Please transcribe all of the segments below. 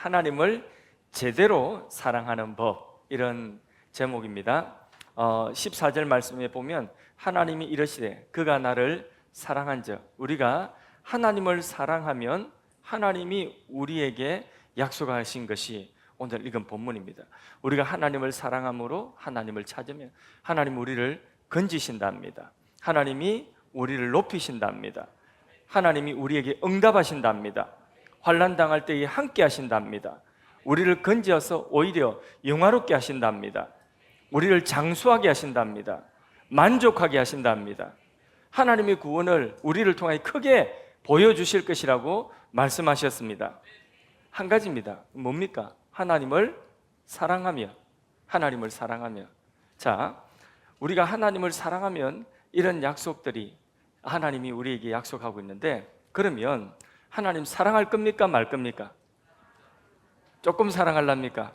하나님을 제대로 사랑하는 법, 이런 제목입니다. 14절 말씀에 보면 하나님이 이러시되 그가 나를 사랑한즉, 우리가 하나님을 사랑하면 하나님이 우리에게 약속하신 것이 오늘 읽은 본문입니다. 우리가 하나님을 사랑함으로 하나님을 찾으면 하나님 우리를 건지신답니다. 하나님이 우리를 높이신답니다. 하나님이 우리에게 응답하신답니다. 환난 당할 때에 함께 하신답니다. 우리를 건지어서 오히려 영화롭게 하신답니다. 우리를 장수하게 하신답니다. 만족하게 하신답니다. 하나님의 구원을 우리를 통해 크게 보여주실 것이라고 말씀하셨습니다. 한 가지입니다. 뭡니까? 하나님을 사랑하며, 하나님을 사랑하며. 자, 우리가 하나님을 사랑하면 이런 약속들이 하나님이 우리에게 약속하고 있는데, 그러면 하나님 사랑할 겁니까? 말 겁니까? 조금 사랑하랍니까?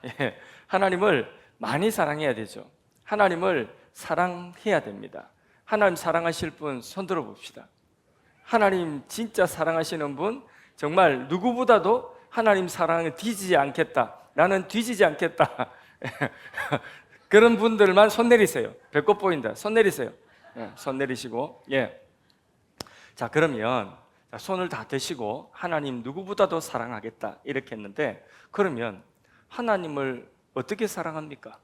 예, 하나님을 많이 사랑해야 되죠. 하나님을 사랑해야 됩니다. 하나님 사랑하실 분 손 들어 봅시다. 하나님 진짜 사랑하시는 분, 정말 누구보다도 하나님 사랑에 뒤지지 않겠다, 나는 뒤지지 않겠다 그런 분들만 손 내리세요. 배꼽 보인다. 손 내리세요. 손 내리시고, 자, 그러면 손을 다 드시고 하나님 누구보다도 사랑하겠다 이렇게 했는데, 그러면 하나님을 어떻게 사랑합니까?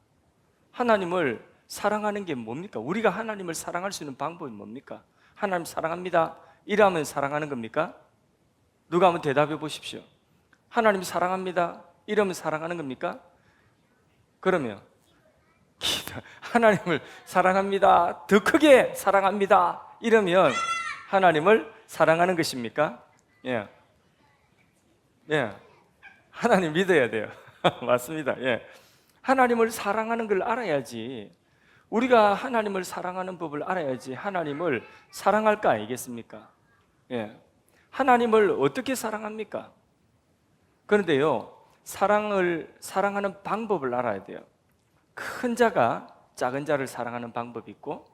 하나님을 사랑하는 게 뭡니까? 우리가 하나님을 사랑할 수 있는 방법이 뭡니까? 하나님 사랑합니다 이러면 사랑하는 겁니까? 누가 한번 대답해 보십시오. 하나님 사랑합니다 이러면 사랑하는 겁니까? 그러면 하나님을 사랑합니다, 더 크게 사랑합니다 이러면 하나님을 사랑하는 것입니까? 예. 하나님 믿어야 돼요. 맞습니다. 하나님을 사랑하는 걸 알아야지, 우리가 하나님을 사랑하는 법을 알아야지 하나님을 사랑할 거 아니겠습니까? 하나님을 어떻게 사랑합니까? 그런데요, 사랑하는 방법을 알아야 돼요. 큰 자가 작은 자를 사랑하는 방법이 있고,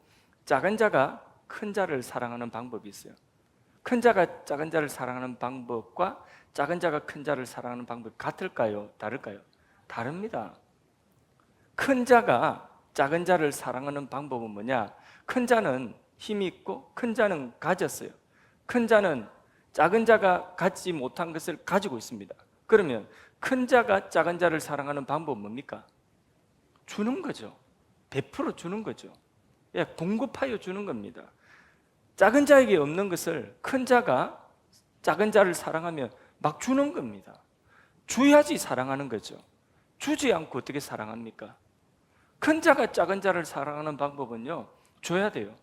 작은 자가 큰 자를 사랑하는 방법이 있어요. 큰 자가 작은 자를 사랑하는 방법과 작은 자가 큰 자를 사랑하는 방법이 같을까요? 다를까요? 다릅니다. 큰 자가 작은 자를 사랑하는 방법은 뭐냐? 큰 자는 힘이 있고 큰 자는 가졌어요. 큰 자는 작은 자가 갖지 못한 것을 가지고 있습니다. 그러면 큰 자가 작은 자를 사랑하는 방법은 뭡니까? 주는 거죠. 베풀어 주는 거죠. 공급하여 주는 겁니다. 작은 자에게 없는 것을 큰 자가 작은 자를 사랑하면 막 주는 겁니다. 줘야지 사랑하는 거죠. 주지 않고 어떻게 사랑합니까? 큰 자가 작은 자를 사랑하는 방법은요, 줘야 돼요.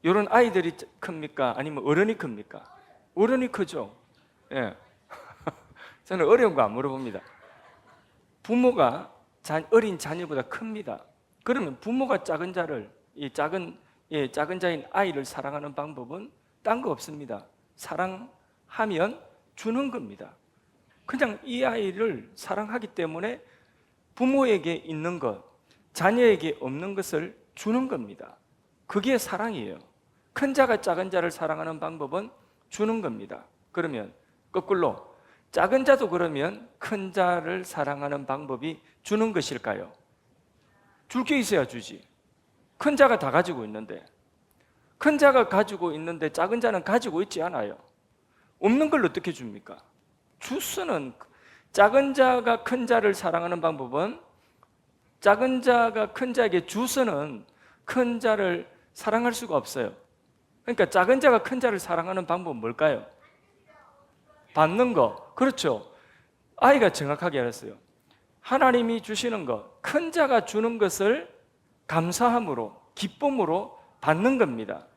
이런 아이들이 큽니까? 아니면 어른이 큽니까? 어른이 크죠. 저는 어려운 거 안 물어봅니다. 부모가 어린 자녀보다 큽니다. 그러면 부모가 작은 자를, 작은 자인 아이를 사랑하는 방법은 딴 거 없습니다. 사랑하면 주는 겁니다. 그냥 이 아이를 사랑하기 때문에 부모에게 있는 것, 자녀에게 없는 것을 주는 겁니다. 그게 사랑이에요. 큰 자가 작은 자를 사랑하는 방법은 주는 겁니다. 그러면 거꾸로 작은 자도 그러면 큰 자를 사랑하는 방법이 주는 것일까요? 줄 게 있어야 주지. 큰 자가 다 가지고 있는데, 큰 자가 가지고 있는데 작은 자는 가지고 있지 않아요. 없는 걸 어떻게 줍니까? 주스는, 작은 자가 큰 자를 사랑하는 방법은, 작은 자가 큰 자에게 주스는 큰 자를 사랑할 수가 없어요. 그러니까 작은 자가 큰 자를 사랑하는 방법은 뭘까요? 받는 거. 그렇죠. 아이가 정확하게 알았어요. 하나님이 주시는 것, 큰 자가 주는 것을 감사함으로, 기쁨으로 받는 겁니다.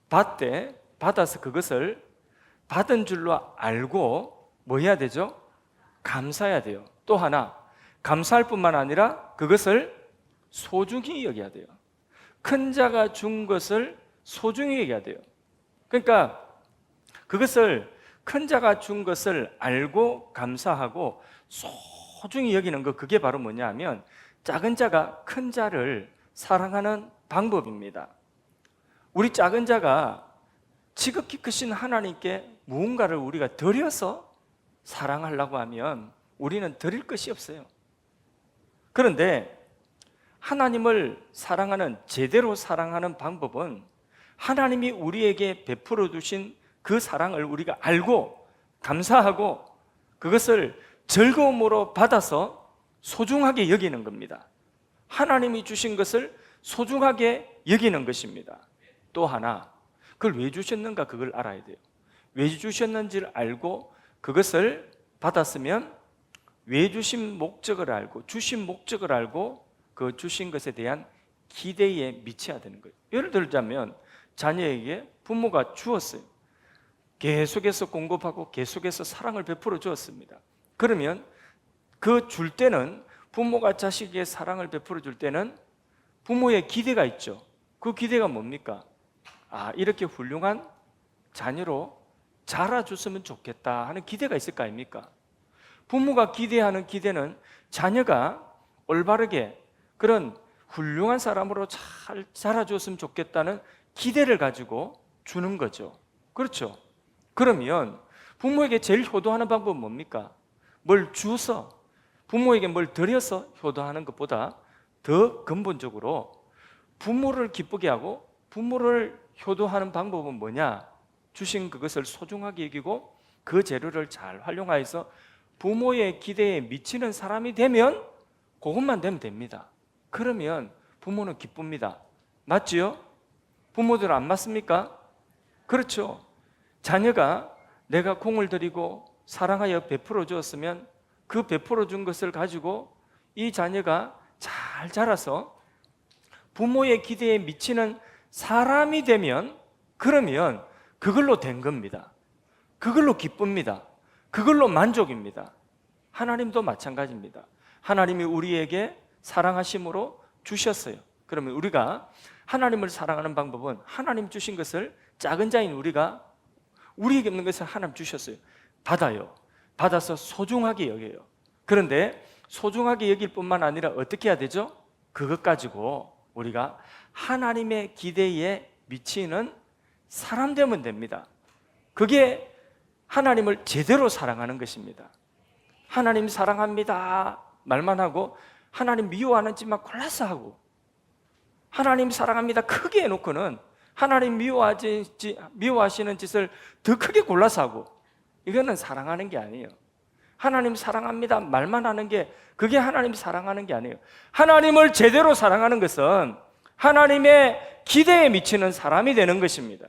받아서 그것을 받은 줄로 알고 뭐 해야 되죠? 감사해야 돼요. 또 하나, 감사할 뿐만 아니라 그것을 소중히 여겨야 돼요. 큰 자가 준 것을 소중히 여겨야 돼요. 그러니까 그것을, 큰 자가 준 것을 알고 감사하고 소중히 여기는 거, 그게 바로 뭐냐 하면 작은 자가 큰 자를 사랑하는 방법입니다. 우리 작은 자가 지극히 크신 하나님께 무언가를 우리가 드려서 사랑하려고 하면 우리는 드릴 것이 없어요. 그런데 하나님을 사랑하는, 제대로 사랑하는 방법은 하나님이 우리에게 베풀어 주신 그 사랑을 우리가 알고 감사하고 그것을 즐거움으로 받아서 소중하게 여기는 겁니다. 하나님이 주신 것을 소중하게 여기는 것입니다. 또 하나, 그걸 왜 주셨는가 그걸 알아야 돼요. 왜 주셨는지를 알고 그것을 받았으면 왜 주신 목적을 알고, 주신 목적을 알고 그 주신 것에 대한 기대에 미쳐야 되는 거예요. 예를 들자면 자녀에게 부모가 주었어요. 계속해서 공급하고 계속해서 사랑을 베풀어 주었습니다. 그러면 그 줄 때는, 부모가 자식에게 사랑을 베풀어 줄 때는 부모의 기대가 있죠. 그 기대가 뭡니까? 이렇게 훌륭한 자녀로 자라줬으면 좋겠다 하는 기대가 있을 거 아닙니까? 부모가 기대하는 기대는 자녀가 올바르게 그런 훌륭한 사람으로 잘 자라줬으면 좋겠다는 기대를 가지고 주는 거죠. 그렇죠? 그러면 부모에게 제일 효도하는 방법은 뭡니까? 뭘 주어서, 부모에게 뭘 드려서 효도하는 것보다 더 근본적으로 부모를 기쁘게 하고 부모를 효도하는 방법은 뭐냐? 주신 그것을 소중하게 여기고 그 재료를 잘 활용하여서 부모의 기대에 미치는 사람이 되면, 그것만 되면 됩니다. 그러면 부모는 기쁩니다. 맞지요? 부모들 안 맞습니까? 그렇죠. 자녀가 내가 공을 들이고 사랑하여 베풀어 주었으면 그 베풀어 준 것을 가지고 이 자녀가 잘 자라서 부모의 기대에 미치는 사람이 되면, 그러면 그걸로 된 겁니다. 그걸로 기쁩니다. 그걸로 만족입니다. 하나님도 마찬가지입니다. 하나님이 우리에게 사랑하심으로 주셨어요. 그러면 우리가 하나님을 사랑하는 방법은 하나님 주신 것을, 작은 자인 우리에게 없는 것을 하나님 주셨어요. 받아요. 받아서 소중하게 여겨요. 그런데 소중하게 여길 뿐만 아니라 어떻게 해야 되죠? 그것 가지고 우리가 하나님의 기대에 미치는 사람 되면 됩니다. 그게 하나님을 제대로 사랑하는 것입니다. 하나님 사랑합니다 말만 하고 하나님 미워하는지만 골라서 하고, 하나님 사랑합니다 크게 해놓고는 하나님 미워하시는 짓을 더 크게 골라서 하고, 이거는 사랑하는 게 아니에요. 하나님 사랑합니다 말만 하는 게, 그게 하나님 사랑하는 게 아니에요. 하나님을 제대로 사랑하는 것은 하나님의 기대에 미치는 사람이 되는 것입니다.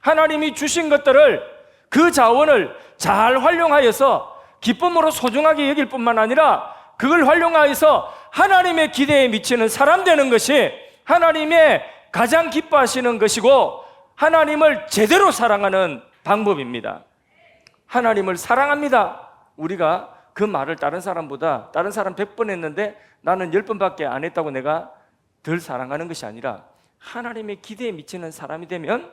하나님이 주신 것들을, 그 자원을 잘 활용하여서 기쁨으로 소중하게 여길 뿐만 아니라 그걸 활용하여서 하나님의 기대에 미치는 사람 되는 것이 하나님의 가장 기뻐하시는 것이고 하나님을 제대로 사랑하는 방법입니다. 하나님을 사랑합니다. 우리가 그 말을 다른 사람보다, 다른 사람 100번 했는데 나는 10번밖에 안 했다고 내가 덜 사랑하는 것이 아니라 하나님의 기대에 미치는 사람이 되면,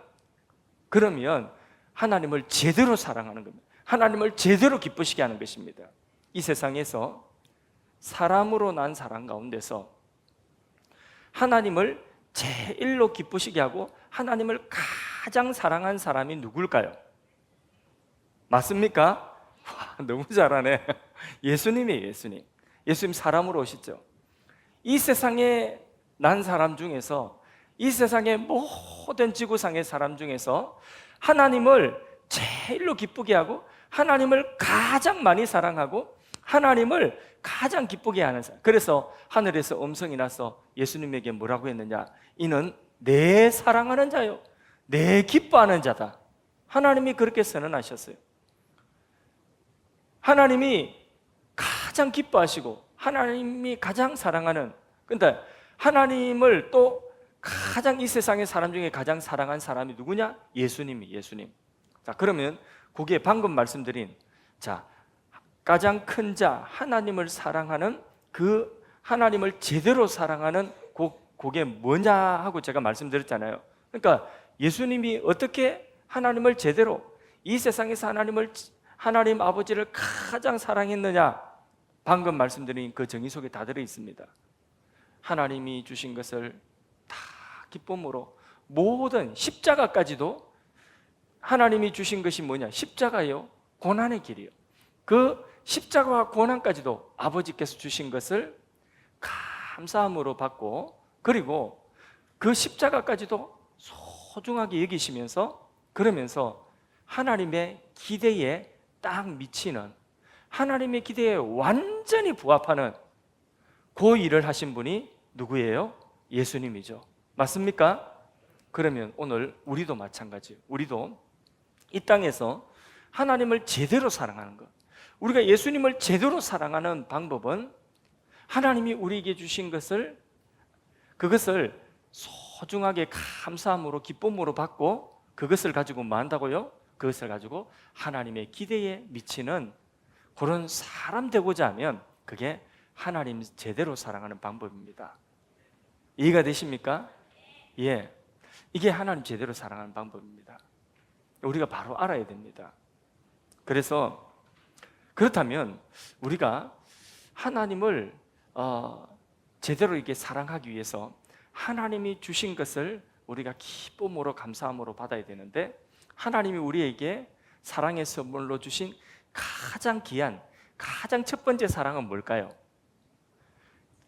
그러면 하나님을 제대로 사랑하는 겁니다. 하나님을 제대로 기쁘시게 하는 것입니다. 이 세상에서 사람으로 난 사람 가운데서 하나님을 제일로 기쁘시게 하고 하나님을 가장 사랑한 사람이 누굴까요? 맞습니까? 와, 너무 잘하네. 예수님이에요. 예수님 사람으로 오시죠. 이 세상에 난 사람 중에서, 이 세상의 모든 지구상의 사람 중에서 하나님을 제일로 기쁘게 하고 하나님을 가장 많이 사랑하고 하나님을 가장 기쁘게 하는 사람. 그래서 하늘에서 음성이 나서 예수님에게 뭐라고 했느냐? 이는 내 사랑하는 자요, 내 기뻐하는 자다. 하나님이 그렇게 선언하셨어요. 하나님이 가장 기뻐하시고 하나님이 가장 사랑하는, 근데 하나님을 또 가장, 이 세상의 사람 중에 가장 사랑한 사람이 누구냐? 예수님. 자, 그러면 거기에 방금 말씀드린, 자, 가장 큰 자 하나님을 사랑하는, 그 하나님을 제대로 사랑하는 그게 뭐냐 하고 제가 말씀드렸잖아요. 그러니까 예수님이 어떻게 하나님을 제대로, 이 세상에서 하나님 아버지를 가장 사랑했느냐? 방금 말씀드린 그 정의 속에 다 들어 있습니다. 하나님이 주신 것을 다 기쁨으로, 모든 십자가까지도 하나님이 주신 것이 뭐냐? 십자가요, 고난의 길이요. 그 십자가와 고난까지도 아버지께서 주신 것을 감사함으로 받고, 그리고 그 십자가까지도 소중하게 여기시면서, 그러면서 하나님의 기대에 딱 미치는, 하나님의 기대에 완전히 부합하는 그 일을 하신 분이 누구예요? 예수님이죠. 맞습니까? 그러면 오늘 우리도 마찬가지예요. 우리도 이 땅에서 하나님을 제대로 사랑하는 것, 우리가 예수님을 제대로 사랑하는 방법은 하나님이 우리에게 주신 것을, 그것을 소중하게 감사함으로, 기쁨으로 받고, 그것을 가지고 뭐 한다고요? 그것을 가지고 하나님의 기대에 미치는 그런 사람 되고자 하면 그게 하나님 제대로 사랑하는 방법입니다. 이해가 되십니까? 예, 이게 하나님 제대로 사랑하는 방법입니다. 우리가 바로 알아야 됩니다. 그래서 그렇다면 우리가 하나님을 제대로 이렇게 사랑하기 위해서 하나님이 주신 것을 우리가 기쁨으로, 감사함으로 받아야 되는데, 하나님이 우리에게 사랑의 선물로 주신 가장 귀한, 가장 첫 번째 사랑은 뭘까요?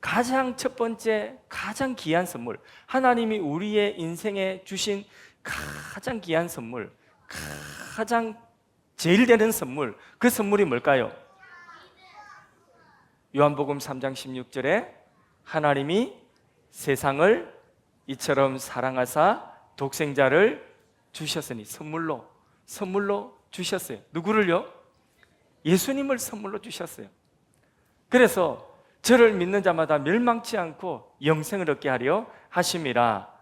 가장 첫 번째, 가장 귀한 선물, 하나님이 우리의 인생에 주신 가장 귀한 선물, 가장 제일 되는 선물, 그 선물이 뭘까요? 요한복음 3장 16절에 하나님이 세상을 이처럼 사랑하사 독생자를 주셨으니, 선물로 주셨어요. 누구를요? 예수님을 선물로 주셨어요. 그래서 저를 믿는 자마다 멸망치 않고 영생을 얻게 하려 하심이라.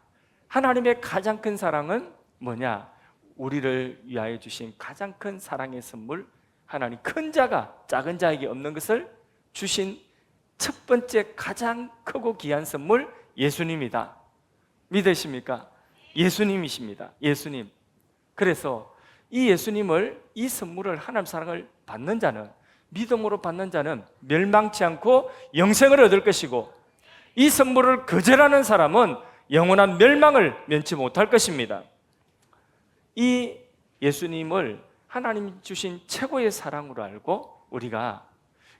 하나님의 가장 큰 사랑은 뭐냐? 우리를 위하여 주신 가장 큰 사랑의 선물, 하나님 큰 자가 작은 자에게 없는 것을 주신 첫 번째 가장 크고 귀한 선물, 예수님이다. 믿으십니까? 예수님이십니다. 예수님. 그래서 이 예수님을, 이 선물을, 하나님 사랑을 받는 자는, 믿음으로 받는 자는 멸망치 않고 영생을 얻을 것이고, 이 선물을 거절하는 사람은 영원한 멸망을 면치 못할 것입니다. 이 예수님을 하나님이 주신 최고의 사랑으로 알고 우리가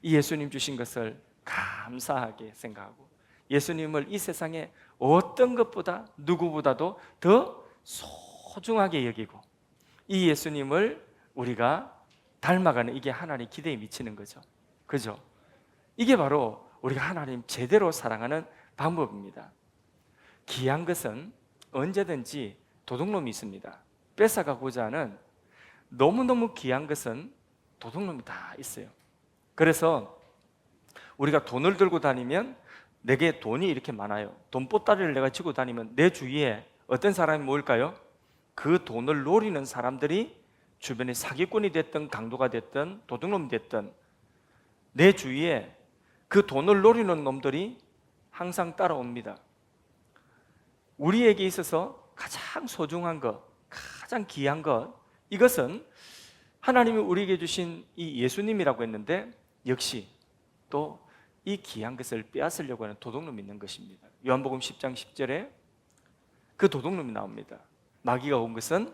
이 예수님 주신 것을 감사하게 생각하고, 예수님을 이 세상에 어떤 것보다, 누구보다도 더 소중하게 여기고, 이 예수님을 우리가 닮아가는, 이게 하나님 기대에 미치는 거죠. 그죠? 이게 바로 우리가 하나님 제대로 사랑하는 방법입니다. 귀한 것은 언제든지 도둑놈이 있습니다. 뺏어가고자 하는, 너무너무 귀한 것은 도둑놈이 다 있어요. 그래서 우리가 돈을 들고 다니면, 내게 돈이 이렇게 많아요, 돈보따리를 내가 쥐고 다니면 내 주위에 어떤 사람이 모일까요? 그 돈을 노리는 사람들이, 주변에 사기꾼이 됐든 강도가 됐든 도둑놈이 됐든, 내 주위에 그 돈을 노리는 놈들이 항상 따라옵니다. 우리에게 있어서 가장 소중한 것, 가장 귀한 것, 이것은 하나님이 우리에게 주신 이 예수님이라고 했는데, 역시 또 이 귀한 것을 빼앗으려고 하는 도둑놈이 있는 것입니다. 요한복음 10장 10절에 그 도둑놈이 나옵니다. 마귀가 온 것은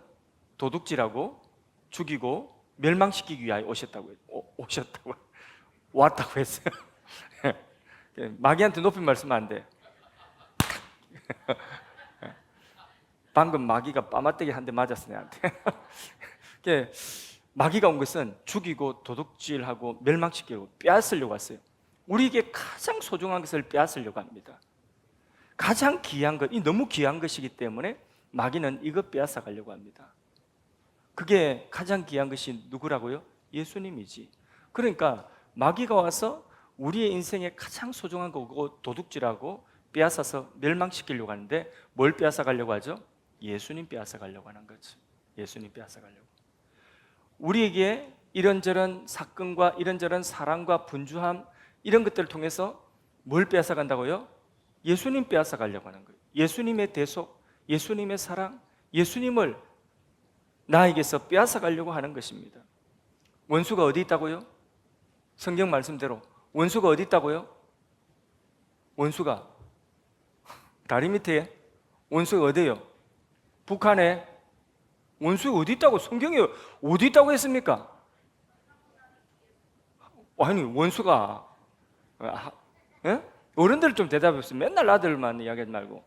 도둑질하고 죽이고 멸망시키기 위하여 왔다고 했어요. 마귀한테 높이 말씀하면 안 돼. 방금 마귀가 빠마떼기 한 대 맞았어, 내한테. 마귀가 온 것은 죽이고 도둑질하고 멸망시키고 빼앗으려고 왔어요. 우리에게 가장 소중한 것을 빼앗으려고 합니다. 가장 귀한 것, 이 너무 귀한 것이기 때문에 마귀는 이것 빼앗아 가려고 합니다. 그게 가장 귀한 것이 누구라고요? 예수님이지. 그러니까 마귀가 와서 우리의 인생에 가장 소중한 거고 도둑질하고 빼앗아서 멸망시키려고 하는데, 뭘 빼앗아 가려고 하죠? 예수님 빼앗아 가려고 하는 거죠. 예수님 빼앗아 가려고. 우리에게 이런저런 사건과 이런저런 사랑과 분주함, 이런 것들을 통해서 뭘 빼앗아 간다고요? 예수님 빼앗아 가려고 하는 거예요. 예수님의 대속, 예수님의 사랑, 예수님을 나에게서 빼앗아 가려고 하는 것입니다. 원수가 어디 있다고요? 성경 말씀대로 원수가 어디 있다고요? 원수가 다리 밑에. 원수가 어디예요? 북한에. 원수가 어디 있다고? 성경이 어디 있다고 했습니까? 아니 원수가 예? 어른들 좀 대답해보세요. 맨날 아들만 이야기하지 말고.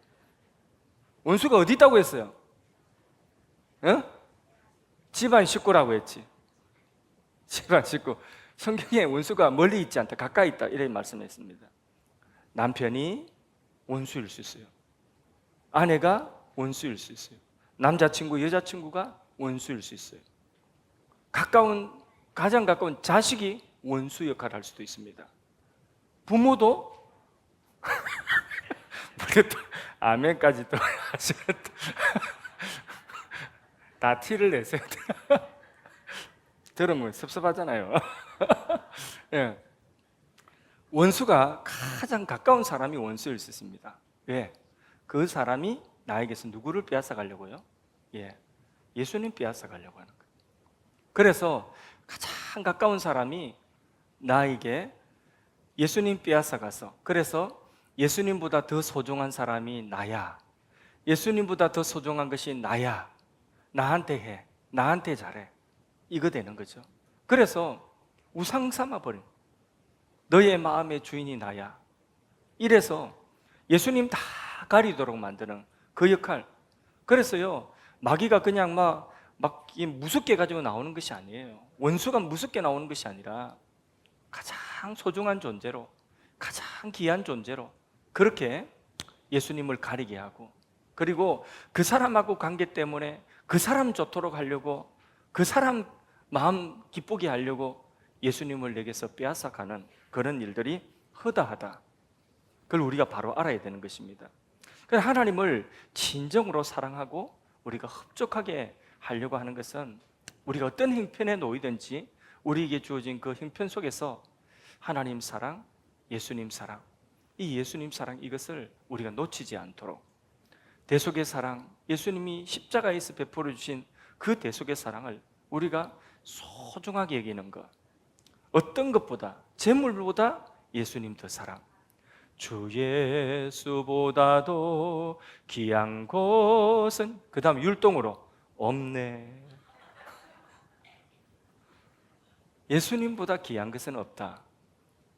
원수가 어디 있다고 했어요? 예? 집안 식구라고 했지. 집안 식구. 성경에 원수가 멀리 있지 않다, 가까이 있다 이렇게 말씀했습니다. 남편이 원수일 수 있어요. 아내가 원수일 수 있어요. 남자친구, 여자친구가 원수일 수 있어요. 가장 가까운 자식이 원수 역할을 할 수도 있습니다. 부모도 모르겠다. 아멘까지 또 하셨다. 다 티를 내세요. 들으면 섭섭하잖아요. 예. 원수가 가장 가까운 사람이 원수일 수 있습니다. 왜? 그 사람이 나에게서 누구를 빼앗아 가려고요? 예. 예수님 빼앗아 가려고 하는 거예요. 그래서 가장 가까운 사람이 나에게 예수님 빼앗아 가서, 그래서 예수님보다 더 소중한 사람이 나야, 예수님보다 더 소중한 것이 나야, 나한테 해, 나한테 잘해, 이거 되는 거죠. 그래서 우상 삼아버린, 너의 마음의 주인이 나야, 이래서 예수님 다 가리도록 만드는 그 역할. 그래서요, 마귀가 그냥 막 무섭게 가지고 나오는 것이 아니에요. 원수가 무섭게 나오는 것이 아니라 가장 소중한 존재로, 가장 귀한 존재로 그렇게 예수님을 가리게 하고, 그리고 그 사람하고 관계 때문에 그 사람 좋도록 하려고, 그 사람 마음 기쁘게 하려고 예수님을 내게서 빼앗아가는 그런 일들이 허다하다. 그걸 우리가 바로 알아야 되는 것입니다. 그래서 하나님을 진정으로 사랑하고 우리가 흡족하게 하려고 하는 것은, 우리가 어떤 형편에 놓이든지 우리에게 주어진 그 형편 속에서 하나님 사랑, 예수님 사랑, 이 예수님 사랑, 이것을 우리가 놓치지 않도록, 대속의 사랑, 예수님이 십자가에서 베풀어 주신 그 대속의 사랑을 우리가 소중하게 여기는 것, 어떤 것보다, 재물보다 예수님 더 사랑, 주 예수보다도 귀한 곳은, 그 다음 율동으로 없네. 예수님보다 귀한 것은 없다.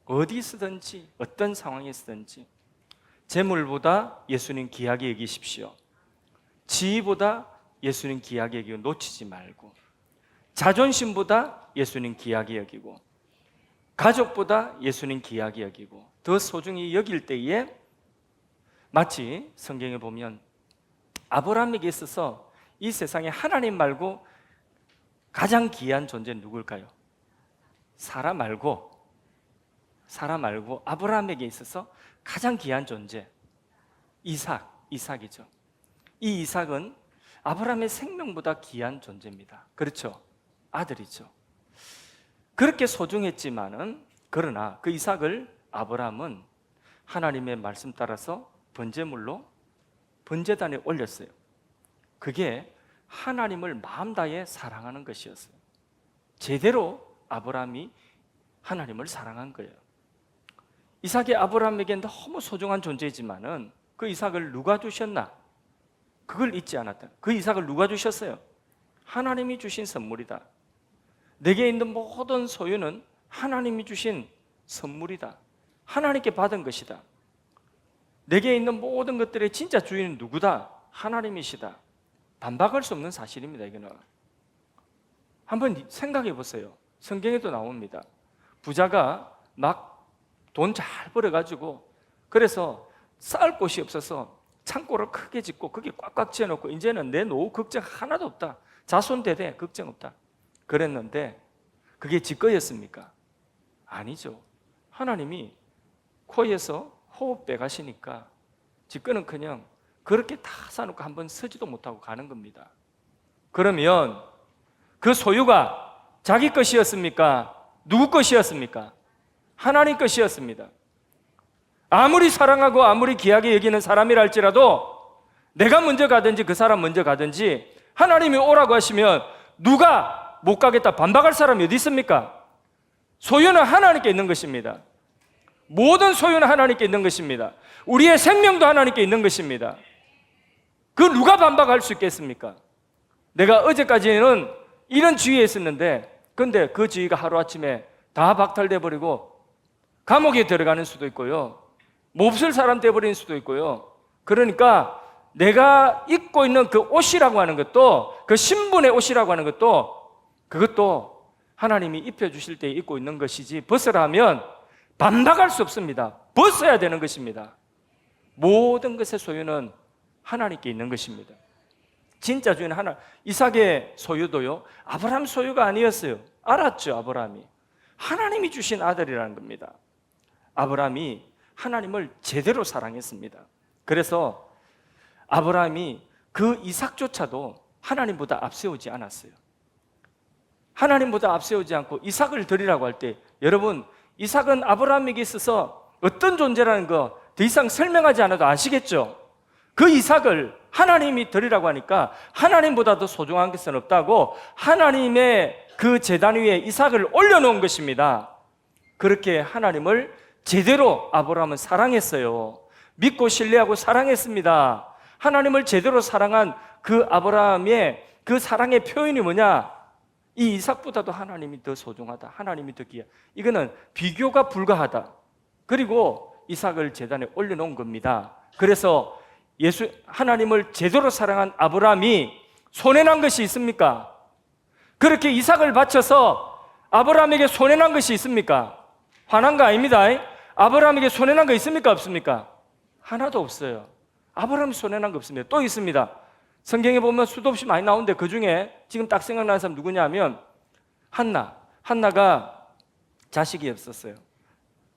어디 있든지, 어떤 상황에 있든지 재물보다 예수님 귀하게 여기십시오. 지위보다 예수님 귀하게 여기고 놓치지 말고, 자존심보다 예수님 귀하게 여기고, 가족보다 예수님 귀하게 여기고, 더 소중히 여길 때에, 마치 성경에 보면 아브라함에게 있어서 이 세상에 하나님 말고 가장 귀한 존재는 누굴까요? 사라 말고 아브라함에게 있어서 가장 귀한 존재, 이삭이죠. 이 이삭은 아브라함의 생명보다 귀한 존재입니다. 그렇죠? 아들이죠. 그렇게 소중했지만은, 그러나 그 이삭을 아브라함은 하나님의 말씀 따라서 번제물로 번제단에 올렸어요. 그게 하나님을 마음 다해 사랑하는 것이었어요. 제대로 아브라함이 하나님을 사랑한 거예요. 이삭이 아브라함에게 너무 소중한 존재이지만은 그 이삭을 누가 주셨나? 그걸 잊지 않았다. 그 이삭을 누가 주셨어요? 하나님이 주신 선물이다. 내게 있는 모든 소유는 하나님이 주신 선물이다. 하나님께 받은 것이다. 내게 있는 모든 것들의 진짜 주인은 누구다? 하나님이시다. 반박할 수 없는 사실입니다. 이거는 한번 생각해 보세요. 성경에도 나옵니다. 부자가 막 돈 잘 벌어가지고, 그래서 쌓을 곳이 없어서 창고를 크게 짓고 거기 꽉꽉 채워놓고, 이제는 내 노후 걱정 하나도 없다, 자손대대 걱정 없다 그랬는데, 그게 지꺼였습니까? 아니죠. 하나님이 코에서 호흡 빼가시니까 지꺼는커녕 그렇게 다 사놓고 한번 서지도 못하고 가는 겁니다. 그러면 그 소유가 자기 것이었습니까? 누구 것이었습니까? 하나님 것이었습니다. 아무리 사랑하고 아무리 귀하게 여기는 사람이라 할지라도, 내가 먼저 가든지 그 사람 먼저 가든지 하나님이 오라고 하시면 누가 못 가겠다 반박할 사람이 어디 있습니까? 소유는 하나님께 있는 것입니다. 모든 소유는 하나님께 있는 것입니다. 우리의 생명도 하나님께 있는 것입니다. 그 누가 반박할 수 있겠습니까? 내가 어제까지는 이런 지위에 있었는데, 근데 그 지위가 하루아침에 다 박탈돼 버리고 감옥에 들어가는 수도 있고요, 몹쓸 사람 돼버리는 수도 있고요. 그러니까 내가 입고 있는 그 옷이라고 하는 것도, 그 신분의 옷이라고 하는 것도, 그것도 하나님이 입혀주실 때 입고 있는 것이지, 벗으라 하면 반박할 수 없습니다. 벗어야 되는 것입니다. 모든 것의 소유는 하나님께 있는 것입니다. 진짜 주인 하나. 이삭의 소유도요, 아브라함 소유가 아니었어요. 알았죠, 아브라함이. 하나님이 주신 아들이라는 겁니다. 아브라함이 하나님을 제대로 사랑했습니다. 그래서 아브라함이 그 이삭조차도 하나님보다 앞세우지 않았어요. 하나님보다 앞세우지 않고 이삭을 드리라고 할 때, 여러분, 이삭은 아브라함에게 있어서 어떤 존재라는 거 더 이상 설명하지 않아도 아시겠죠? 그 이삭을 하나님이 드리라고 하니까 하나님보다 더 소중한 것은 없다고 하나님의 그 제단 위에 이삭을 올려놓은 것입니다. 그렇게 하나님을 제대로 아브라함은 사랑했어요. 믿고 신뢰하고 사랑했습니다. 하나님을 제대로 사랑한 그 아브라함의 그 사랑의 표현이 뭐냐? 이 이삭보다도 하나님이 더 소중하다, 하나님이 더 귀하다. 이거는 비교가 불가하다. 그리고 이삭을 제단에 올려놓은 겁니다. 그래서 하나님을 제대로 사랑한 아브라함이 손해난 것이 있습니까? 그렇게 이삭을 바쳐서 아브라함에게 손해난 것이 있습니까? 화난 거 아닙니다. 아브라함에게 손해난 거 있습니까? 없습니까? 하나도 없어요. 아브라함이 손해난 거 없습니다. 또 있습니다. 성경에 보면 수도 없이 많이 나오는데 그 중에 지금 딱 생각나는 사람 누구냐 하면 한나가 자식이 없었어요.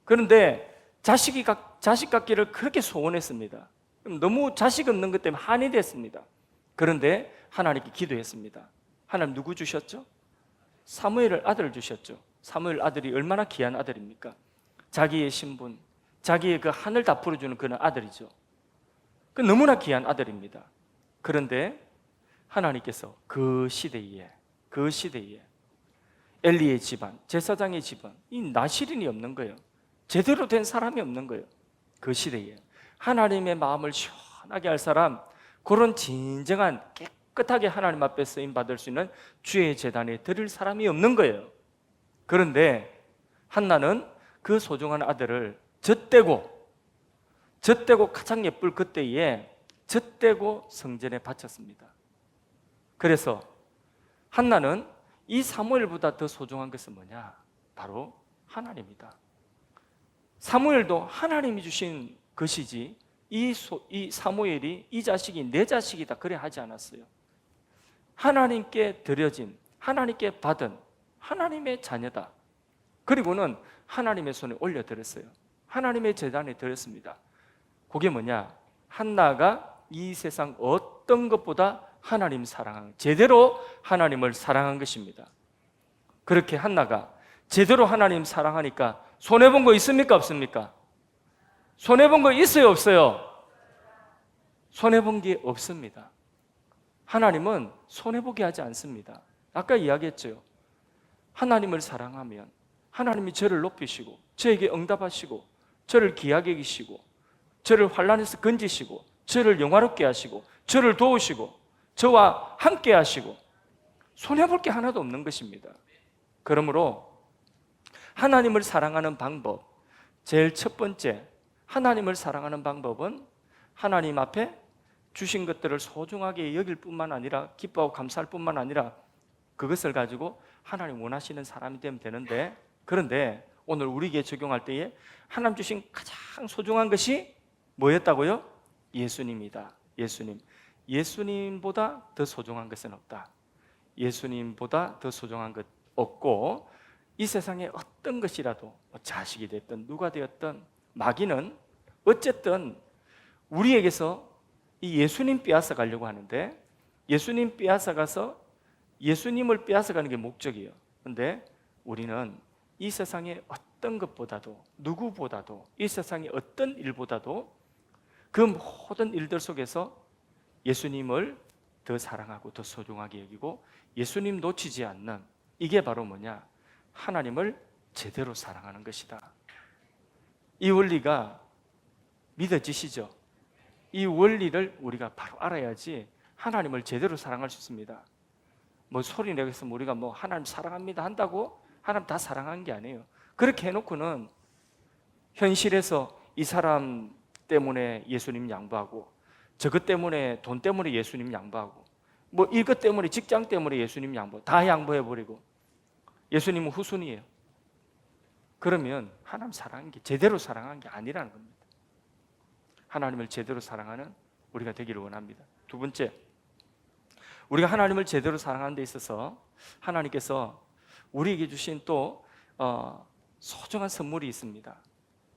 그런데 자식 갖기를 그렇게 소원했습니다. 너무 자식 없는 것 때문에 한이 됐습니다. 그런데 하나님께 기도했습니다. 하나님 누구 주셨죠? 사무엘을 아들을 주셨죠. 사무엘 아들이 얼마나 귀한 아들입니까? 자기의 신분, 자기의 그 하늘 다 풀어주는 그런 아들이죠. 그 너무나 귀한 아들입니다. 그런데 하나님께서 그 시대에 엘리의 집안, 제사장의 집안, 이 나실인이 없는 거예요. 제대로 된 사람이 없는 거예요. 그 시대에 하나님의 마음을 시원하게 할 사람, 그런 진정한 깨끗하게 하나님 앞에 쓰임 받을 수 있는 주의 제단에 드릴 사람이 없는 거예요. 그런데 한나는 그 소중한 아들을 젖대고 가장 예쁠 그때에 젖대고 성전에 바쳤습니다. 그래서 한나는 이 사무엘보다 더 소중한 것은 뭐냐? 바로 하나님이다. 사무엘도 하나님이 주신 것이지 이 사무엘이 이 자식이 내 자식이다 그래 하지 않았어요. 하나님께 드려진, 하나님께 받은 하나님의 자녀다. 그리고는 하나님의 손에 올려드렸어요. 하나님의 제단에 드렸습니다. 그게 뭐냐? 한나가 이 세상 어떤 것보다 하나님 사랑한, 제대로 하나님을 사랑한 것입니다. 그렇게 한나가 제대로 하나님 사랑하니까 손해본 거 있습니까? 없습니까? 손해본 거 있어요? 없어요? 손해본 게 없습니다. 하나님은 손해보게 하지 않습니다. 아까 이야기했죠. 하나님을 사랑하면 하나님이 저를 높이시고 저에게 응답하시고 저를 귀하게 여기시고 저를 환난에서 건지시고 저를 영화롭게 하시고 저를 도우시고 저와 함께 하시고 손해볼 게 하나도 없는 것입니다. 그러므로 하나님을 사랑하는 방법, 제일 첫 번째 하나님을 사랑하는 방법은 하나님 앞에 주신 것들을 소중하게 여길 뿐만 아니라 기뻐하고 감사할 뿐만 아니라 그것을 가지고 하나님 원하시는 사람이 되면 되는데, 그런데 오늘 우리에게 적용할 때에 하나님 주신 가장 소중한 것이 뭐였다고요? 예수님이다. 예수님보다 더 소중한 것은 없다. 예수님보다 더 소중한 것 없고, 이 세상에 어떤 것이라도 자식이 됐든 누가 되었든 마귀는 어쨌든 우리에게서 이 예수님 빼앗아 가려고 하는데, 예수님 빼앗아 가서 예수님을 빼앗아 가는 게 목적이에요. 그런데 우리는 이 세상의 어떤 것보다도, 누구보다도, 이 세상의 어떤 일보다도 그 모든 일들 속에서 예수님을 더 사랑하고 더 소중하게 여기고 예수님 놓치지 않는, 이게 바로 뭐냐? 하나님을 제대로 사랑하는 것이다. 이 원리가 믿어지시죠? 이 원리를 우리가 바로 알아야지 하나님을 제대로 사랑할 수 있습니다. 뭐 소리 내서 우리가 뭐 하나님 사랑합니다 한다고 하나님 다 사랑한 게 아니에요. 그렇게 해놓고는 현실에서 이 사람 때문에 예수님 양보하고, 저것 때문에, 돈 때문에 예수님 양보하고, 뭐 이것 때문에, 직장 때문에 예수님 양보, 다 양보해버리고 예수님은 후순위예요. 그러면 하나님 사랑한 게, 제대로 사랑한 게 아니라는 겁니다. 하나님을 제대로 사랑하는 우리가 되기를 원합니다. 두 번째, 우리가 하나님을 제대로 사랑하는 데 있어서 하나님께서 우리에게 주신 또 소중한 선물이 있습니다.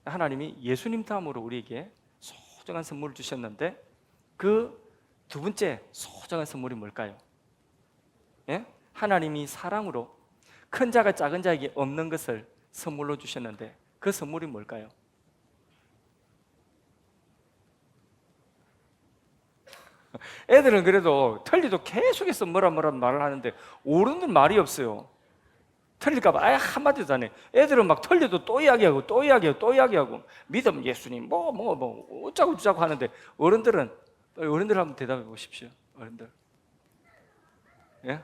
하나님이 예수님 다음으로 우리에게 소중한 선물을 주셨는데, 그 두 번째 소중한 선물이 뭘까요? 예? 하나님이 사랑으로 큰 자가 작은 자에게 없는 것을 선물로 주셨는데, 그 선물이 뭘까요? 애들은 그래도 틀리도 계속해서 뭐라 말을 하는데 어른들 말이 없어요. 틀릴까봐 아예 한마디도 안 해. 애들은 막 틀려도 또 이야기하고 또 이야기하고 또 이야기하고, 믿음, 예수님 뭐 어쩌고 저쩌고 하는데, 어른들 한번 대답해 보십시오. 어른들. 예?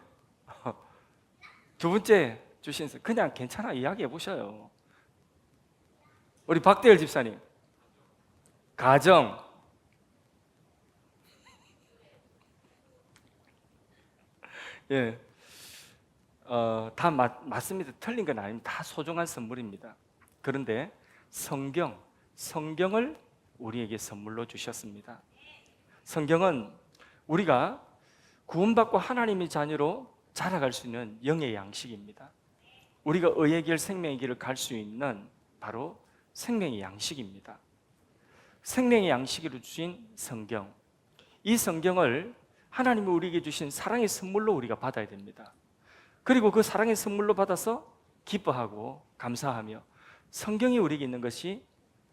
두 번째 주신 그냥 괜찮아 이야기해 보셔요. 우리 박대열 집사님, 가정. 예, 다 맞습니다. 틀린 건 아닙니다. 다 소중한 선물입니다. 그런데 성경을 우리에게 선물로 주셨습니다. 성경은 우리가 구원받고 하나님의 자녀로 자라갈 수 있는 영의 양식입니다. 우리가 의의 길, 생명의 길을 갈 수 있는 바로 생명의 양식입니다. 생명의 양식으로 주신 성경, 이 성경을 하나님이 우리에게 주신 사랑의 선물로 우리가 받아야 됩니다. 그리고 그 사랑의 선물로 받아서 기뻐하고 감사하며, 성경이 우리에게 있는 것이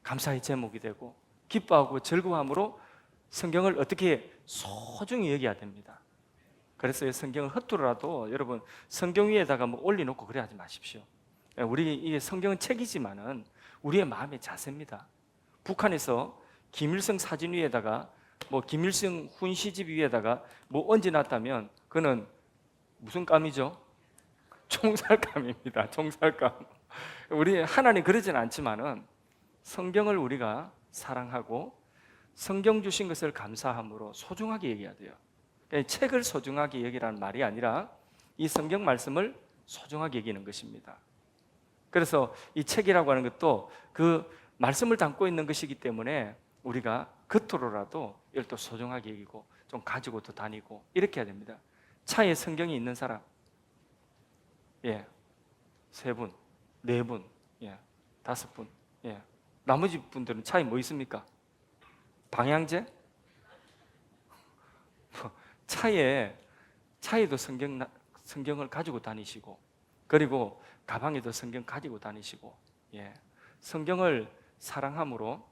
감사의 제목이 되고 기뻐하고 즐거움으로 성경을 어떻게 소중히 여겨야 됩니다. 그래서 성경을 흩두르라도 여러분 성경 위에다가 뭐 올려놓고 그래 하지 마십시오. 이게 성경은 책이지만은 우리의 마음의 자세입니다. 북한에서 김일성 사진 위에다가 뭐 김일성 훈시집 위에다가 뭐 얹어놨다면 그는 무슨 감이죠? 총살감입니다. 총살감. 우리 하나님 그러진 않지만은 성경을 우리가 사랑하고 성경 주신 것을 감사함으로 소중하게 여겨야 돼요. 책을 소중하게 여기라는 말이 아니라 이 성경 말씀을 소중하게 여기는 것입니다. 그래서 이 책이라고 하는 것도 그 말씀을 담고 있는 것이기 때문에 우리가 겉으로라도 이걸 또 소중하게 여기고 좀 가지고 또 다니고 이렇게 해야 됩니다. 차에 성경이 있는 사람, 예, 3분, 4분, 예, 5분, 예. 나머지 분들은 차에 뭐 있습니까? 방향제? 차에도 성경을 가지고 다니시고, 그리고 가방에도 성경 가지고 다니시고, 예, 성경을 사랑함으로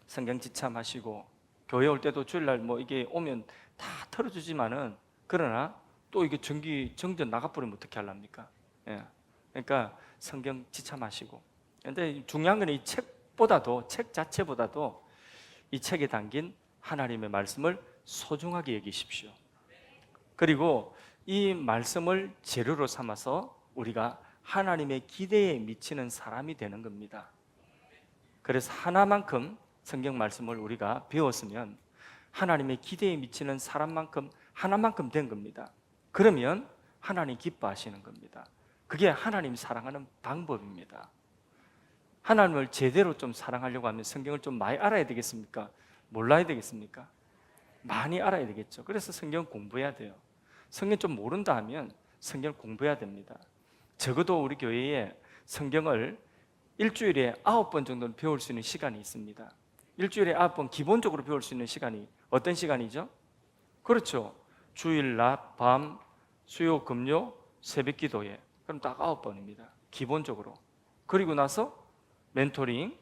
성경 지참하시고, 교회 올 때도 주일날 뭐 이게 오면 다 털어주지만은, 그러나 또 이게 정전 나가버리면 어떻게 하랍니까? 예, 그러니까 성경 지참하시고. 근데 중요한 건 이 책보다도, 책 자체보다도 이 책에 담긴 하나님의 말씀을 소중하게 여기십시오. 그리고 이 말씀을 재료로 삼아서 우리가 하나님의 기대에 미치는 사람이 되는 겁니다. 그래서 하나만큼 성경 말씀을 우리가 배웠으면 하나님의 기대에 미치는 사람만큼 하나만큼 된 겁니다. 그러면 하나님 기뻐하시는 겁니다. 그게 하나님 사랑하는 방법입니다. 하나님을 제대로 좀 사랑하려고 하면 성경을 좀 많이 알아야 되겠습니까? 몰라야 되겠습니까? 많이 알아야 되겠죠. 그래서 성경 공부해야 돼요. 성경 좀 모른다 하면 성경을 공부해야 됩니다. 적어도 우리 교회에 성경을 일주일에 9번 정도는 배울 수 있는 시간이 있습니다. 일주일에 9번 기본적으로 배울 수 있는 시간이 어떤 시간이죠? 그렇죠. 주일 낮, 밤, 수요, 금요, 새벽 기도에. 그럼 딱 9번입니다. 기본적으로. 그리고 나서 멘토링,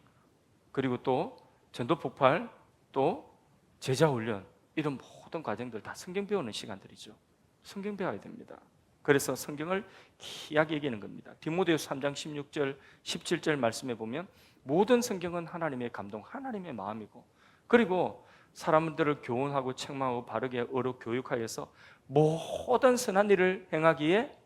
그리고 또 전도 폭발, 또 제자 훈련, 이런 모든 과정들 다 성경 배우는 시간들이죠. 성경 배워야 됩니다. 그래서 성경을 귀하게 여기는 겁니다. 디모데후서 3장 16절, 17절 말씀에 보면 모든 성경은 하나님의 감동, 하나님의 마음이고, 그리고 사람들을 교훈하고 책망하고 바르게 어로 교육하여서 모든 선한 일을 행하기에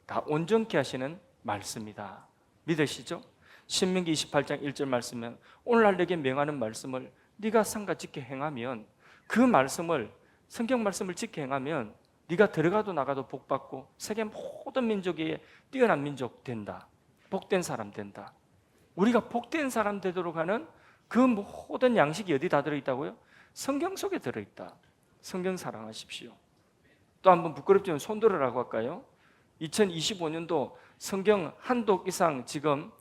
다 온전케 하시는 말씀이다. 믿으시죠? 신명기 28장 1절 말씀은 오늘날 내게 명하는 말씀을 네가 삼가짓게 행하면, 그 말씀을, 성경 말씀을 지켜 행하면 네가 들어가도 나가도 복받고 세계 모든 민족에 뛰어난 민족 된다. 복된 사람 된다. 우리가 복된 사람 되도록 하는 그 모든 양식이 어디 다 들어있다고요? 성경 속에 들어있다. 성경 사랑하십시오. 또 한번 부끄럽지만 손들으라고 할까요? 2025년도 성경 한독 이상, 지금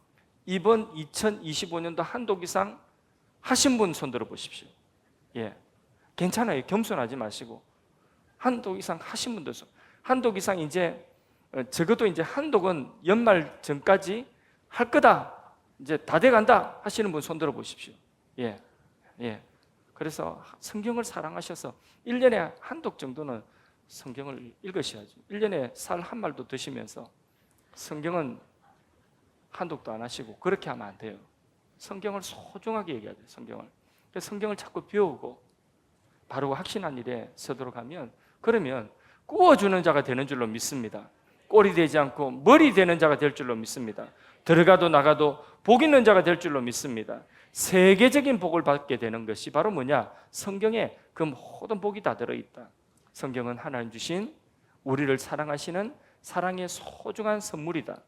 이번 2025년도 한독 이상 하신 분 손들어 보십시오. 예, 괜찮아요. 겸손하지 마시고 한독 이상 하신 분들, 한독 이상 이제 적어도 이제 한독은 연말 전까지 할 거다, 이제 다 돼간다 하시는 분 손들어 보십시오. 예, 예. 그래서 성경을 사랑하셔서 1년에 한독 정도는 성경을 읽으셔야죠. 1년에 쌀 한 말도 드시면서 성경은 한독도 안 하시고 그렇게 하면 안 돼요. 성경을 소중하게 얘기해야 돼요. 성경을 자꾸 배우고 바르고 확신한 일에 서도록 하면, 그러면 구워주는 자가 되는 줄로 믿습니다. 꼴이 되지 않고 머리 되는 자가 될 줄로 믿습니다. 들어가도 나가도 복 있는 자가 될 줄로 믿습니다. 세계적인 복을 받게 되는 것이 바로 뭐냐? 성경에 그 모든 복이 다 들어있다. 성경은 하나님 주신 우리를 사랑하시는 사랑의 소중한 선물이다.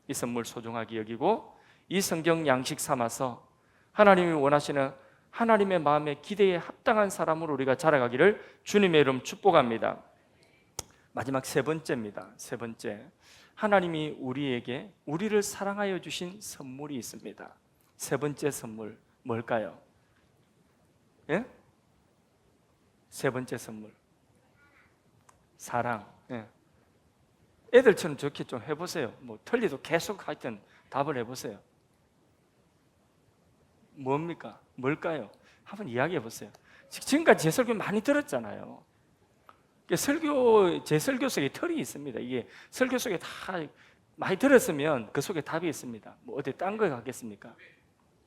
이 선물 소중하게 여기고 이 성경 양식 삼아서 하나님이 원하시는 하나님의 마음의 기대에 합당한 사람으로 우리가 자라가기를 주님의 이름 축복합니다. 마지막 세 번째입니다. 세 번째, 하나님이 우리에게 우리를 사랑하여 주신 선물이 있습니다. 세 번째 선물 뭘까요? 예? 세 번째 선물 사랑. 예. 애들처럼 저렇게 좀 해보세요. 뭐 틀리도 계속 하여튼 답을 해보세요. 뭡니까? 뭘까요? 한번 이야기해 보세요. 지금까지 제 설교 많이 들었잖아요. 제 설교 속에 틀이 있습니다. 이게 설교 속에 다 많이 들었으면 그 속에 답이 있습니다. 뭐 어디 딴 거 가겠습니까?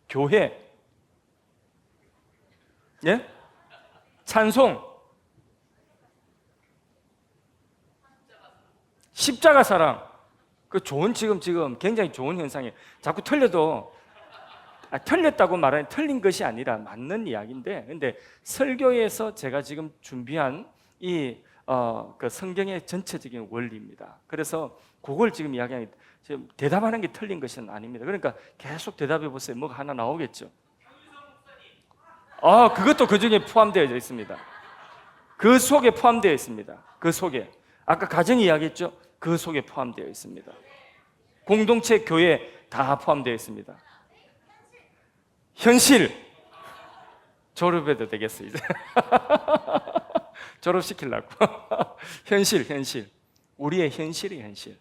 교회, 예? 찬송, 십자가 사랑. 그 좋은, 지금 굉장히 좋은 현상이에요. 자꾸 틀려도 틀렸다고 말하는, 틀린 것이 아니라 맞는 이야기인데, 근데 설교에서 제가 지금 준비한 그 성경의 전체적인 원리입니다. 그래서 그걸 지금 이야기하는, 지금 대답하는 게 틀린 것은 아닙니다. 그러니까 계속 대답해 보세요. 뭐가 하나 나오겠죠. 그것도 그 중에 포함되어 있습니다. 그 속에 포함되어 있습니다. 그 속에 아까 가정 이야기했죠. 그 속에 포함되어 있습니다. 공동체, 교회 다 포함되어 있습니다. 현실, 졸업해도 되겠어 이제. 졸업시키려고. 현실, 우리의 현실이 현실.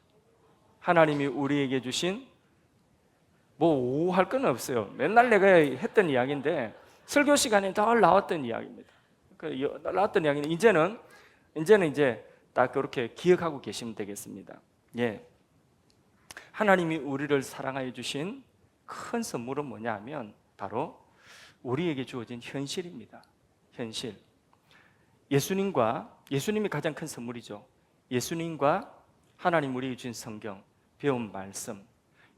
하나님이 우리에게 주신, 뭐 오할 건 없어요. 맨날 내가 했던 이야기인데 설교 시간에 늘 나왔던 이야기입니다. 나왔던 이야기는 이제는 이제 딱 그렇게 기억하고 계시면 되겠습니다. 예. 하나님이 우리를 사랑하여 주신 큰 선물은 뭐냐면 바로 우리에게 주어진 현실입니다. 현실. 예수님이 가장 큰 선물이죠. 예수님과 하나님 우리에게 주신 성경, 배운 말씀,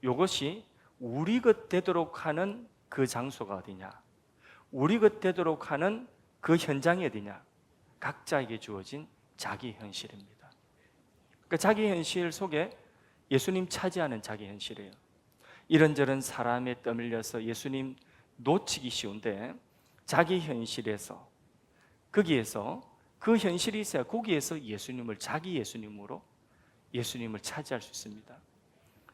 이것이 우리 것 되도록 하는 그 장소가 어디냐? 우리 것 되도록 하는 그 현장이 어디냐? 각자에게 주어진 자기 현실입니다. 그러니까 자기 현실 속에 예수님 차지하는 자기 현실이에요. 이런저런 사람에 떠밀려서 예수님 놓치기 쉬운데 자기 현실에서, 거기에서 그 현실이 있어야 거기에서 예수님을, 자기 예수님으로 예수님을 차지할 수 있습니다.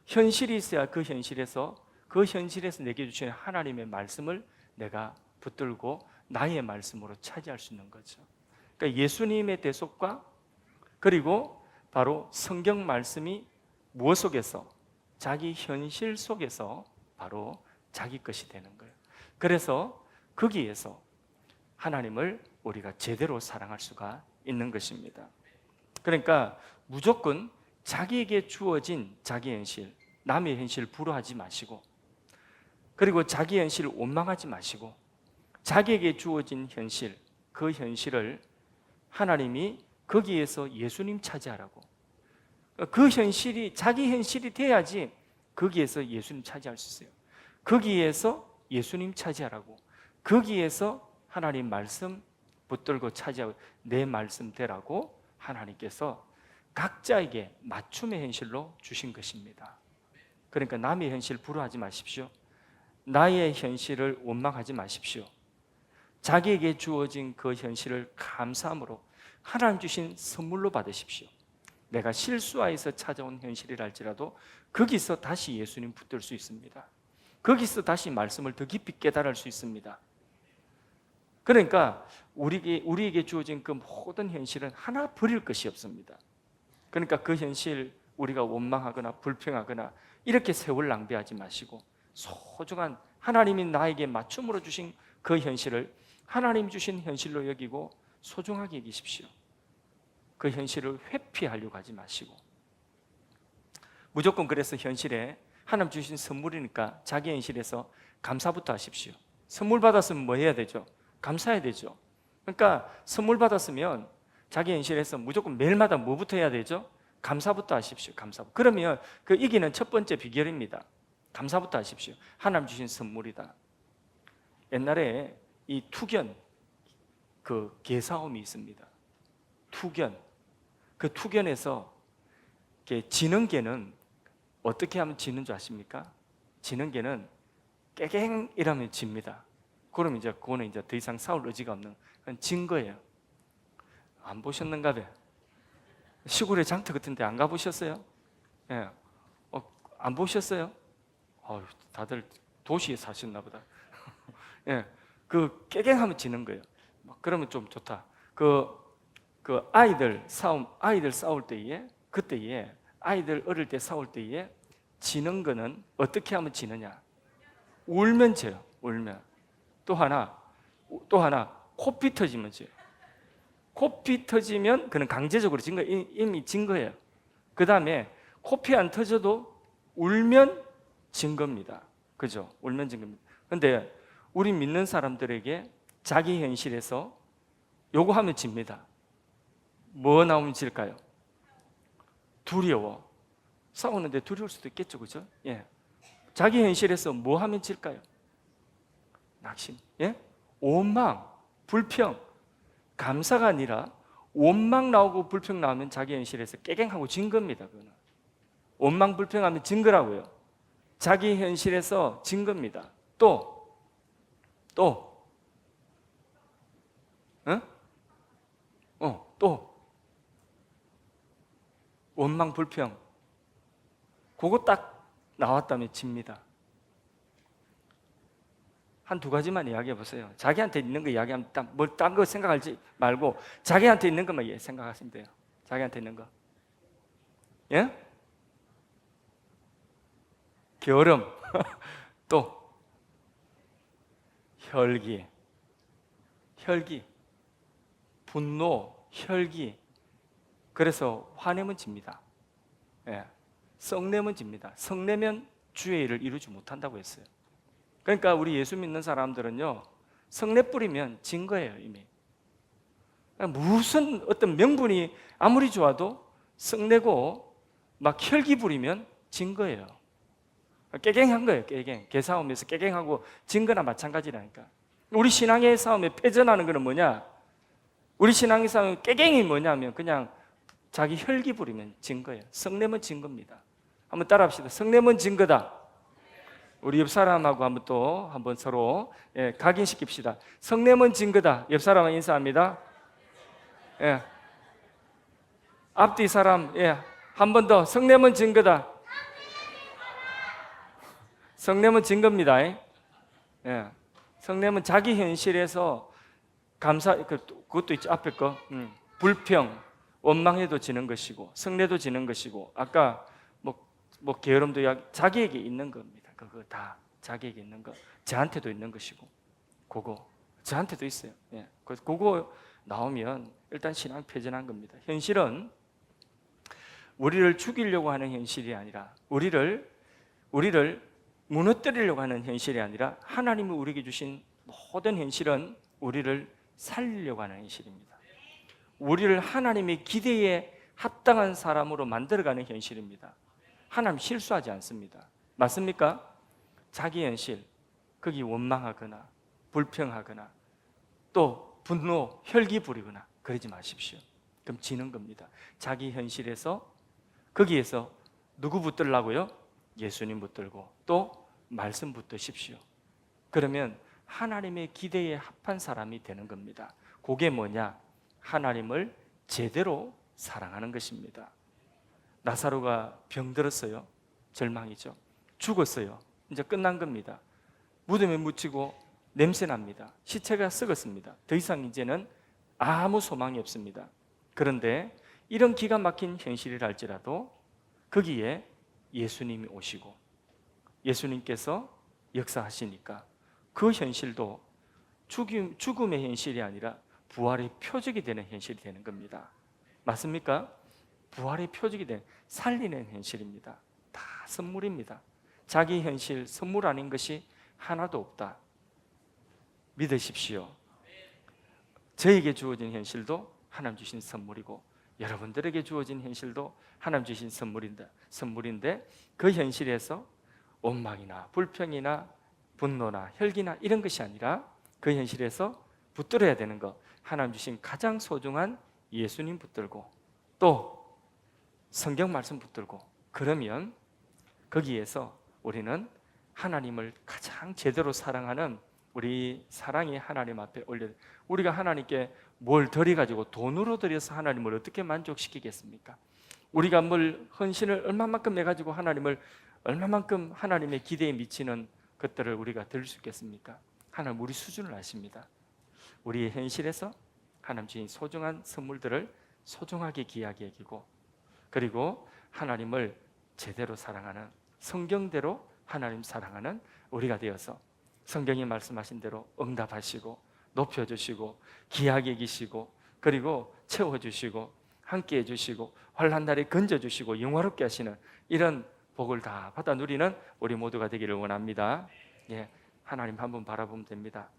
현실이 있어야 그 현실에서 내게 주신 하나님의 말씀을 내가 붙들고 나의 말씀으로 차지할 수 있는 거죠. 그러니까 예수님의 대속과 그리고 바로 성경 말씀이 무엇 속에서? 자기 현실 속에서 바로 자기 것이 되는 거예요. 그래서 거기에서 하나님을 우리가 제대로 사랑할 수가 있는 것입니다. 그러니까 무조건 자기에게 주어진 자기 현실, 남의 현실 불허하지 마시고, 그리고 자기 현실을 원망하지 마시고, 자기에게 주어진 현실, 그 현실을 하나님이 거기에서 예수님 차지하라고, 그 현실이 자기 현실이 돼야지 거기에서 예수님 차지할 수 있어요. 거기에서 예수님 차지하라고, 거기에서 하나님 말씀 붙들고 차지하고 내 말씀 되라고 하나님께서 각자에게 맞춤의 현실로 주신 것입니다. 그러니까 남의 현실 부러워하지 마십시오. 나의 현실을 원망하지 마십시오. 자기에게 주어진 그 현실을 감사함으로 하나님 주신 선물로 받으십시오. 내가 실수하여서 찾아온 현실이랄지라도 거기서 다시 예수님 붙들 수 있습니다. 거기서 다시 말씀을 더 깊이 깨달을 수 있습니다. 그러니까 우리에게 주어진 그 모든 현실은 하나 버릴 것이 없습니다. 그러니까 그 현실 우리가 원망하거나 불평하거나 이렇게 세월 낭비하지 마시고 소중한 하나님이 나에게 맞춤으로 주신 그 현실을 하나님 주신 현실로 여기고 소중하게 여기십시오. 그 현실을 회피하려고 하지 마시고 무조건 그래서 현실에 하나님 주신 선물이니까 자기 현실에서 감사부터 하십시오. 선물 받았으면 뭐 해야 되죠? 감사해야 되죠. 그러니까 선물 받았으면 자기 현실에서 무조건 매일마다 뭐부터 해야 되죠? 감사부터 하십시오. 감사. 그러면 그 이기는 첫 번째 비결입니다. 감사부터 하십시오. 하나님 주신 선물이다. 옛날에 이 투견, 그 개싸움이 있습니다. 투견. 그 투견에서 지는 개는 어떻게 하면 지는 줄 아십니까? 지는 개는 깨갱 이라면 집니다. 그럼 이제 그거는 이제 더 이상 싸울 의지가 없는 그건 진 거예요. 안 보셨는가 봐요. 시골에 장터 같은 데 안 가보셨어요? 예. 안 보셨어요? 다들 도시에 사셨나 보다. 예. 그 깨갱하면 지는 거예요. 그러면 좀 좋다. 그 아이들 싸울 때에, 그때에 아이들 어릴 때 싸울 때에 지는 거는 어떻게 하면 지느냐? 울면 져요. 울면. 또 하나 코피 터지면 져요. 코피 터지면 그는 강제적으로 진 거예요. 이미 진 거예요. 그 다음에 코피 안 터져도 울면 진 겁니다. 그죠? 울면 진 겁니다. 그런데 우리 믿는 사람들에게 자기 현실에서 요거 하면 집니다. 뭐 나오면 질까요? 두려워. 싸우는데 두려울 수도 있겠죠, 그죠? 예. 자기 현실에서 뭐 하면 질까요? 낙심, 예? 원망, 불평, 감사가 아니라 원망 나오고 불평 나오면 자기 현실에서 깨갱하고 진 겁니다. 그거는 원망 불평하면 진 거라고요. 자기 현실에서 진 겁니다. 또 원망 불평 그거 딱 나왔다면 집니다. 한 두 가지만 이야기해 보세요. 자기한테 있는 거 이야기하면 딴 거 생각하지 말고 자기한테 있는 것만 생각하시면 돼요. 자기한테 있는 거. 예? 게으름. 또 혈기. 분노, 혈기. 그래서 화내면 집니다. 예. 성내면 집니다. 성내면 주의 일을 이루지 못한다고 했어요. 그러니까 우리 예수 믿는 사람들은요, 성내 뿌리면 진 거예요, 이미. 무슨 어떤 명분이 아무리 좋아도 성내고 막 혈기 부리면 진 거예요. 깨갱한 거예요, 깨갱. 개싸움에서 깨갱하고 진 거나 마찬가지라니까. 우리 신앙의 싸움에 패전하는 거는 뭐냐? 우리 신앙의 싸움의 깨갱이 뭐냐면 그냥 자기 혈기 부리면 진 거예요. 성내면 진 겁니다. 한번 따라합시다. 성내면 진 거다. 우리 옆 사람하고 한번 서로 각인시킵시다. 성내면 진 거다. 옆 사람은 인사합니다. 예. 앞뒤 사람 한 번 더. 성내면 진 거다. 성내면 진 겁니다. 예. 성내면 자기 현실에서 그것도 있죠. 앞에 거 불평, 원망해도 지는 것이고 성내도 지는 것이고 아까 뭐 게으름도 자기에게 있는 겁니다. 그거 다 자기에게 있는 거, 저한테도 있는 것이고, 그거 저한테도 있어요. 예, 그거 나오면 일단 신앙 패전한 겁니다. 현실은 우리를 죽이려고 하는 현실이 아니라 우리를 무너뜨리려고 하는 현실이 아니라 하나님이 우리에게 주신 모든 현실은 우리를 살리려고 하는 현실입니다. 우리를 하나님의 기대에 합당한 사람으로 만들어가는 현실입니다. 하나님 실수하지 않습니다. 맞습니까? 자기 현실, 거기 원망하거나 불평하거나 또 분노, 혈기 부리거나 그러지 마십시오. 그럼 지는 겁니다. 자기 현실에서 거기에서 누구 붙들라고요? 예수님 붙들고 또 말씀 붙드십시오. 그러면 하나님의 기대에 합한 사람이 되는 겁니다. 그게 뭐냐? 하나님을 제대로 사랑하는 것입니다. 나사로가 병들었어요. 절망이죠. 죽었어요. 이제 끝난 겁니다. 무덤에 묻히고 냄새 납니다. 시체가 썩었습니다. 더 이상 이제는 아무 소망이 없습니다. 그런데 이런 기가 막힌 현실이랄지라도 거기에 예수님이 오시고 예수님께서 역사하시니까 그 현실도 죽음의 현실이 아니라 부활의 표적이 되는 현실이 되는 겁니다. 맞습니까? 부활의 표적이 되는, 살리는 현실입니다. 다 선물입니다. 자기 현실 선물 아닌 것이 하나도 없다. 믿으십시오. 저에게 주어진 현실도 하나님 주신 선물이고 여러분들에게 주어진 현실도 하나님 주신 선물인데 그 현실에서 원망이나 불평이나 분노나 혈기나 이런 것이 아니라 그 현실에서 붙들어야 되는 것, 하나님 주신 가장 소중한 예수님 붙들고 또 성경 말씀 붙들고, 그러면 거기에서 우리는 하나님을 가장 제대로 사랑하는 우리 사랑이 하나님 앞에 올려, 우리가 하나님께 뭘 드려가지고 돈으로 드려서 하나님을 어떻게 만족시키겠습니까? 우리가 뭘 헌신을 얼마만큼 해가지고 하나님을 얼마만큼 하나님의 기대에 미치는 것들을 우리가 드릴 수 있겠습니까? 하나님 우리 수준을 아십니다. 우리의 현실에서 하나님 주신 소중한 선물들을 소중하게 귀하게 여기고, 그리고 하나님을 제대로 사랑하는, 성경대로 하나님 사랑하는 우리가 되어서 성경이 말씀하신 대로 응답하시고 높여주시고 귀하게 여기시고 그리고 채워주시고 함께 해주시고 환난 날에 건져주시고 영화롭게 하시는 이런 복을 다 받아 누리는 우리 모두가 되기를 원합니다. 예, 하나님 한번 바라보면 됩니다.